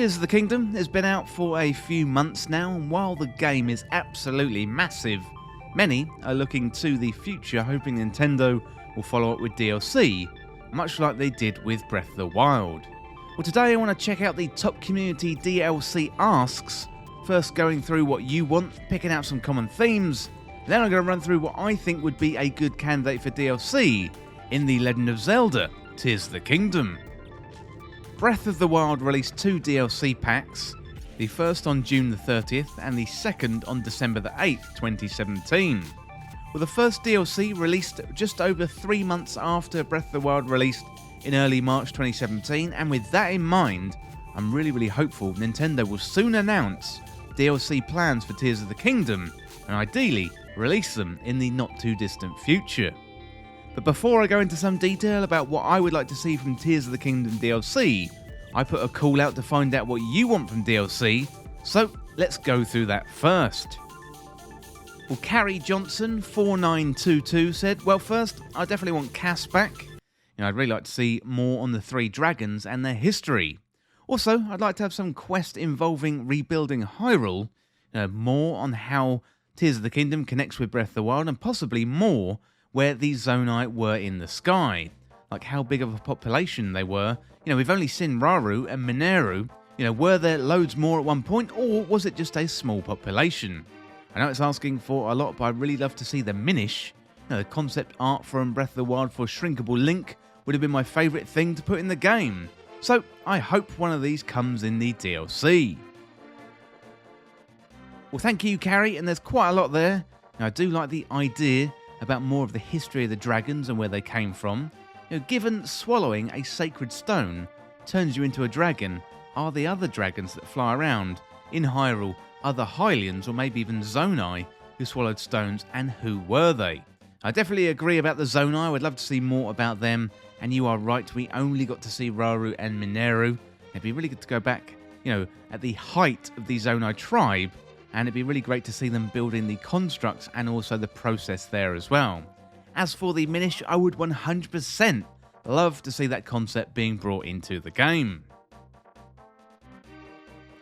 Tears of the Kingdom has been out for a few months now, and while the game is absolutely massive, many are looking to the future hoping Nintendo will follow up with DLC, much like they did with Breath of the Wild. Well, today I want to check out the top community DLC asks, first going through what you want, picking out some common themes, then I'm going to run through what I think would be a good candidate for DLC in the Legend of Zelda Tears of the Kingdom. Breath of the Wild released 2 DLC packs, the first on June the 30th and the second on December the 8th, 2017. Well, the first DLC released just over 3 months after Breath of the Wild released in early March 2017, and with that in mind, I'm really hopeful Nintendo will soon announce DLC plans for Tears of the Kingdom, and ideally release them in the not too distant future. But before I go into some detail about what I would like to see from Tears of the Kingdom DLC, I put a call out to find out what you want from DLC, so let's go through that first. Well, Carrie Johnson 4922 said, well, first, I definitely want Cass back. I'd really like to see more on the 3 dragons and their history. Also, I'd like to have some quest involving rebuilding Hyrule, more on how Tears of the Kingdom connects with Breath of the Wild, and possibly more where the Zonai were in the sky, like how big of a population they were. We've only seen Rauru and Mineru. Were there loads more at one point, or was it just a small population? I know it's asking for a lot, but I'd really love to see the Minish. The concept art from Breath of the Wild for Shrinkable Link would have been my favourite thing to put in the game. So I hope one of these comes in the DLC. Well, thank you, Carrie, and there's quite a lot there. I do like the idea about more of the history of the dragons and where they came from. Given swallowing a sacred stone turns you into a dragon, are the other dragons that fly around in Hyrule other Hylians or maybe even Zonai who swallowed stones, and who were they? I definitely agree about the Zonai. I would love to see more about them, and you are right, we only got to see Rauru and Mineru. It'd be really good to go back, at the height of the Zonai tribe, and it'd be really great to see them building the constructs and also the process there as well. As for the Minish, I would 100% love to see that concept being brought into the game.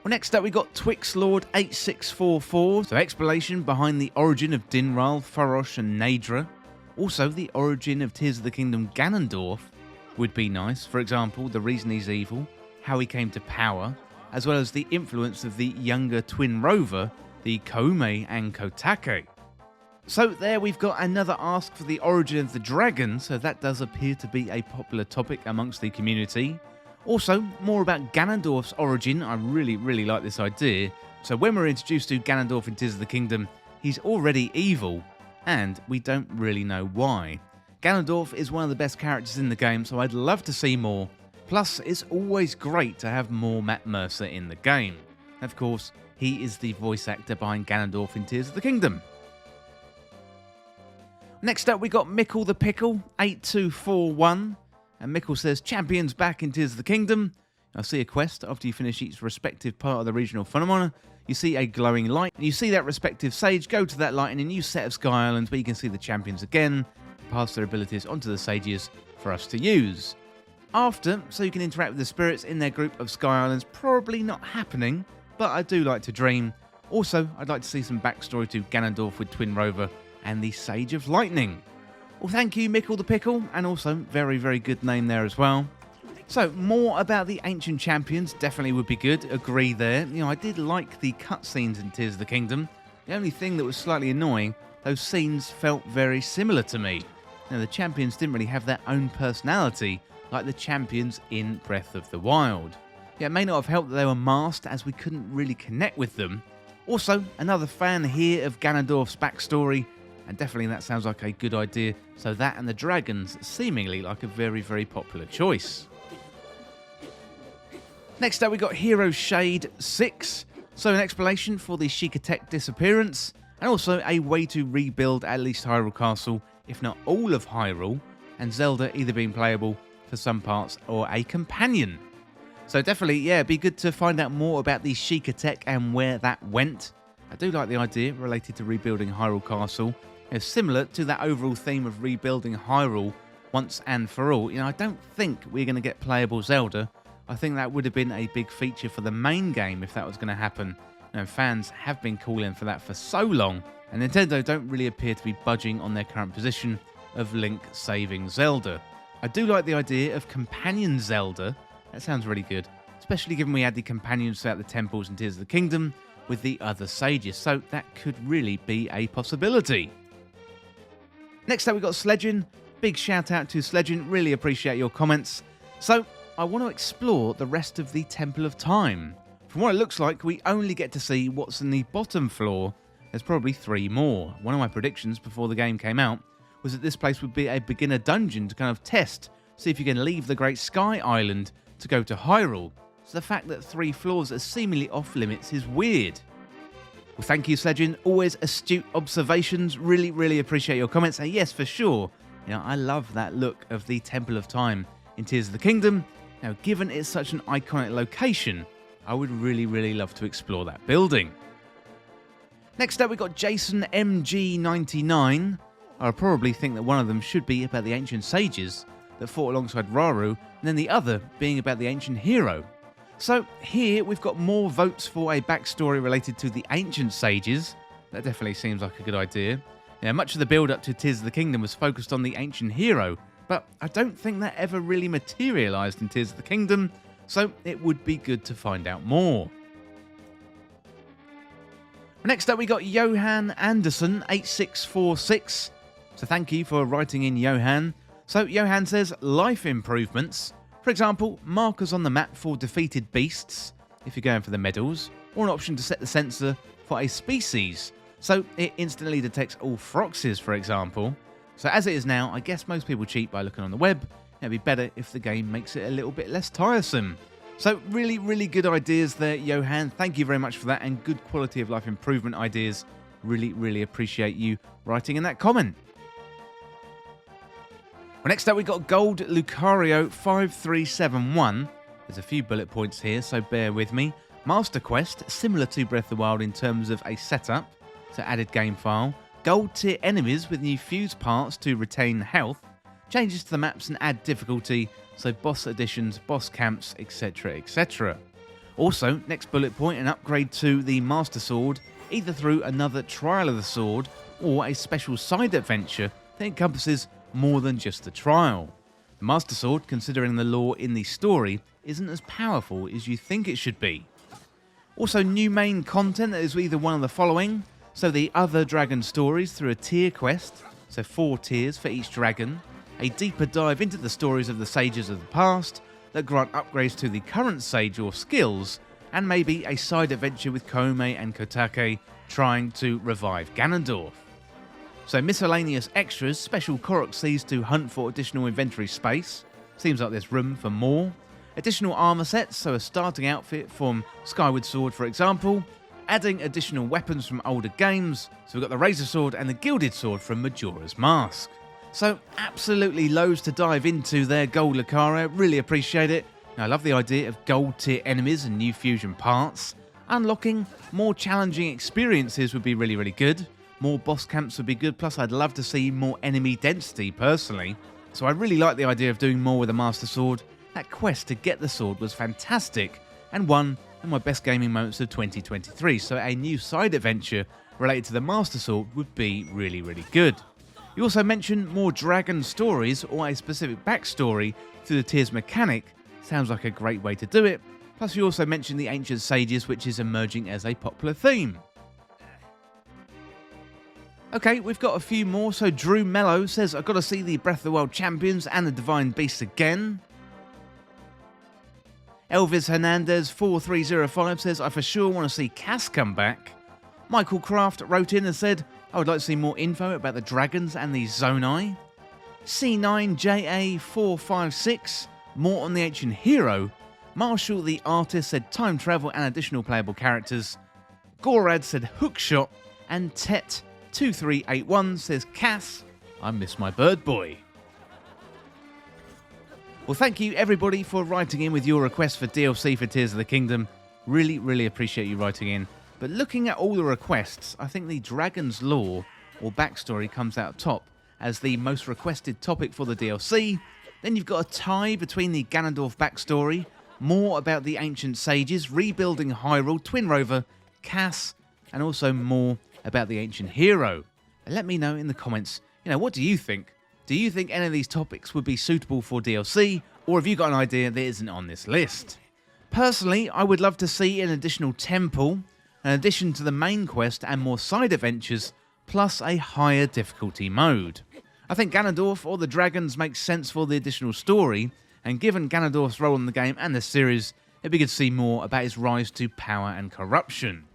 Well, next up we got Twix Lord 8644, so explanation behind the origin of Dinral, Farosh and Nadra. Also, the origin of Tears of the Kingdom Ganondorf would be nice. For example, the reason he's evil, how he came to power, as well as the influence of the younger twin rover, the Koume and Kotake. So there we've got another ask for the origin of the dragon, so that does appear to be a popular topic amongst the community. Also, more about Ganondorf's origin. I really like this idea. So when we're introduced to Ganondorf in Tears of the Kingdom, he's already evil, and we don't really know why. Ganondorf is one of the best characters in the game, so I'd love to see more. Plus, it's always great to have more Matt Mercer in the game. Of course, he is the voice actor behind Ganondorf in Tears of the Kingdom. Next up, we got Mickle the Pickle 8241. And Mickle says, champions back in Tears of the Kingdom. I see a quest after you finish each respective part of the regional phenomenon. You see a glowing light. You see that respective sage. Go to that light in a new set of Sky Islands where you can see the champions again. Pass their abilities onto the sages for us to use. After, so you can interact with the spirits in their group of Sky Islands. Probably not happening, but I do like to dream. Also, I'd like to see some backstory to Ganondorf with Twin Rover and the Sage of Lightning. Well, thank you, Mickle the Pickle, and also very good name there as well. So, more about the ancient champions definitely would be good. Agree there. I did like the cutscenes in Tears of the Kingdom. The only thing that was slightly annoying, those scenes felt very similar to me. The champions didn't really have their own personality like the champions in Breath of the Wild. It may not have helped that they were masked, as we couldn't really connect with them. Also, another fan here of Ganondorf's backstory, and definitely that sounds like a good idea, so that and the dragons seemingly like a very popular choice. Next up we got Hero Shade 6, so an explanation for the Sheikah Tech disappearance, and also a way to rebuild at least Hyrule Castle, if not all of Hyrule, and Zelda either being playable for some parts or a companion. So definitely, it'd be good to find out more about the Sheikah Tech and where that went. I do like the idea related to rebuilding Hyrule Castle. Similar to that overall theme of rebuilding Hyrule once and for all. I don't think we're going to get playable Zelda I think that would have been a big feature for the main game if that was going to happen. Fans have been calling for that for so long, and Nintendo don't really appear to be budging on their current position of Link saving Zelda. I do like the idea of companion Zelda. That sounds really good, especially given we had the companions throughout the temples in Tears of the Kingdom with the other sages, so that could really be a possibility. Next up, we've got Sledgin. Big shout out to Sledgin, really appreciate your comments. So, I want to explore the rest of the Temple of Time. From what it looks like, we only get to see what's in the bottom floor. There's probably 3 more. One of my predictions before the game came out was that this place would be a beginner dungeon to kind of test, see if you can leave the Great Sky Island to go to Hyrule. So the fact that 3 floors are seemingly off limits is weird. Well, thank you, Sledgin. Always astute observations. Really, really appreciate your comments. And yes, for sure, I love that look of the Temple of Time in Tears of the Kingdom. Now, given it's such an iconic location, I would really, really love to explore that building. Next up, we've got Jason MG99. I probably think that one of them should be about the ancient sages that fought alongside Rauru, and then the other being about the ancient hero. So here we've got more votes for a backstory related to the ancient sages. That definitely seems like a good idea. Much of the build-up to Tears of the Kingdom was focused on the ancient hero, but I don't think that ever really materialised in Tears of the Kingdom, so it would be good to find out more. Next up, we got Johan Anderson 8646. So thank you for writing in, Johan. So Johan says, life improvements. For example, markers on the map for defeated beasts, if you're going for the medals, or an option to set the sensor for a species, so it instantly detects all Froxes, for example. So as it is now, I guess most people cheat by looking on the web. It'd be better if the game makes it a little bit less tiresome. So really, really good ideas there, Johan. Thank you very much for that, and good quality of life improvement ideas. Really, really appreciate you writing in that comment. Well, next up, we've got Gold Lucario 5371. There's a few bullet points here, so bear with me. Master Quest, similar to Breath of the Wild in terms of a setup, so added game file. Gold tier enemies with new fuse parts to retain health. Changes to the maps and add difficulty, so boss additions, boss camps, etc, etc. Also, next bullet point, an upgrade to the Master Sword, either through another Trial of the Sword or a special side adventure that encompasses more than just the trial. The Master Sword, considering the lore in the story, isn't as powerful as you think it should be. Also, new main content that is either one of the following, so the other dragon stories through a tier quest, so 4 tiers for each dragon, a deeper dive into the stories of the sages of the past that grant upgrades to the current sage or skills, and maybe a side adventure with Koume and Kotake trying to revive Ganondorf. So miscellaneous extras, special Korok seeds to hunt for additional inventory space. Seems like there's room for more. Additional armor sets, so a starting outfit from Skyward Sword, for example. Adding additional weapons from older games. So we've got the Razor Sword and the Gilded Sword from Majora's Mask. So absolutely loads to dive into there, Gold Lucario. Really appreciate it. I love the idea of gold tier enemies and new fusion parts. Unlocking more challenging experiences would be really, really good. More boss camps would be good, plus I'd love to see more enemy density personally. So I really like the idea of doing more with the Master Sword. That quest to get the sword was fantastic, and one of my best gaming moments of 2023, so a new side adventure related to the Master Sword would be really, really good. You also mentioned more dragon stories or a specific backstory through the Tears mechanic. Sounds like a great way to do it. Plus you also mentioned the ancient sages, which is emerging as a popular theme. Okay, we've got a few more. So Drew Mello says, I've got to see the Breath of the Wild champions and the Divine Beasts again. Elvis Hernandez 4305 says, I for sure want to see Cass come back. Michael Craft wrote in and said, I would like to see more info about the dragons and the Zonai. C9JA456, more on the ancient hero. Marshall the artist said time travel and additional playable characters. Gorad said hookshot. And Tet2381 says Cass, I miss my bird boy. Well, thank you everybody for writing in with your requests for DLC for Tears of the Kingdom. Really, really appreciate you writing in. But looking at all the requests, I think the Dragon's Lore or backstory comes out top as the most requested topic for the DLC. Then you've got a tie between the Ganondorf backstory more about the ancient sages, rebuilding Hyrule, Twin Rover, Cass, and also more about the ancient hero. And let me know in the comments, what do you think? Do you think any of these topics would be suitable for DLC, or have you got an idea that isn't on this list? Personally, I would love to see an additional temple, an addition to the main quest and more side adventures, plus a higher difficulty mode. I think Ganondorf or the dragons makes sense for the additional story, and given Ganondorf's role in the game and the series, it'd be good to see more about his rise to power and corruption.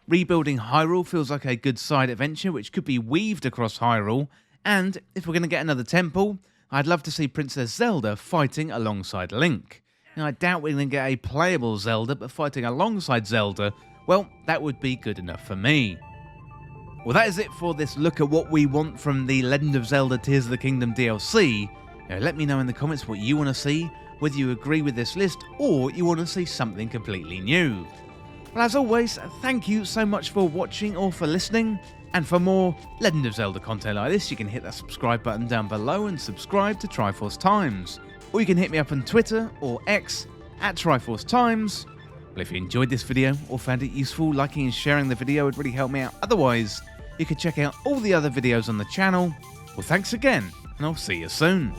Rebuilding Hyrule feels like a good side adventure which could be weaved across Hyrule, and if we're going to get another temple, I'd love to see Princess Zelda fighting alongside Link. I doubt we're going to get a playable Zelda, but fighting alongside Zelda, well, that would be good enough for me. Well, that is it for this look at what we want from the Legend of Zelda Tears of the Kingdom DLC. Let me know in the comments what you want to see, whether you agree with this list or you want to see something completely new. Well, as always, thank you so much for watching or for listening, and for more Legend of Zelda content like this, you can hit that subscribe button down below and subscribe to Triforce Times. Or you can hit me up on Twitter or X at Triforce Times. Well, if you enjoyed this video or found it useful, liking and sharing the video would really help me out. Otherwise, you can check out all the other videos on the channel. Well, thanks again, and I'll see you soon.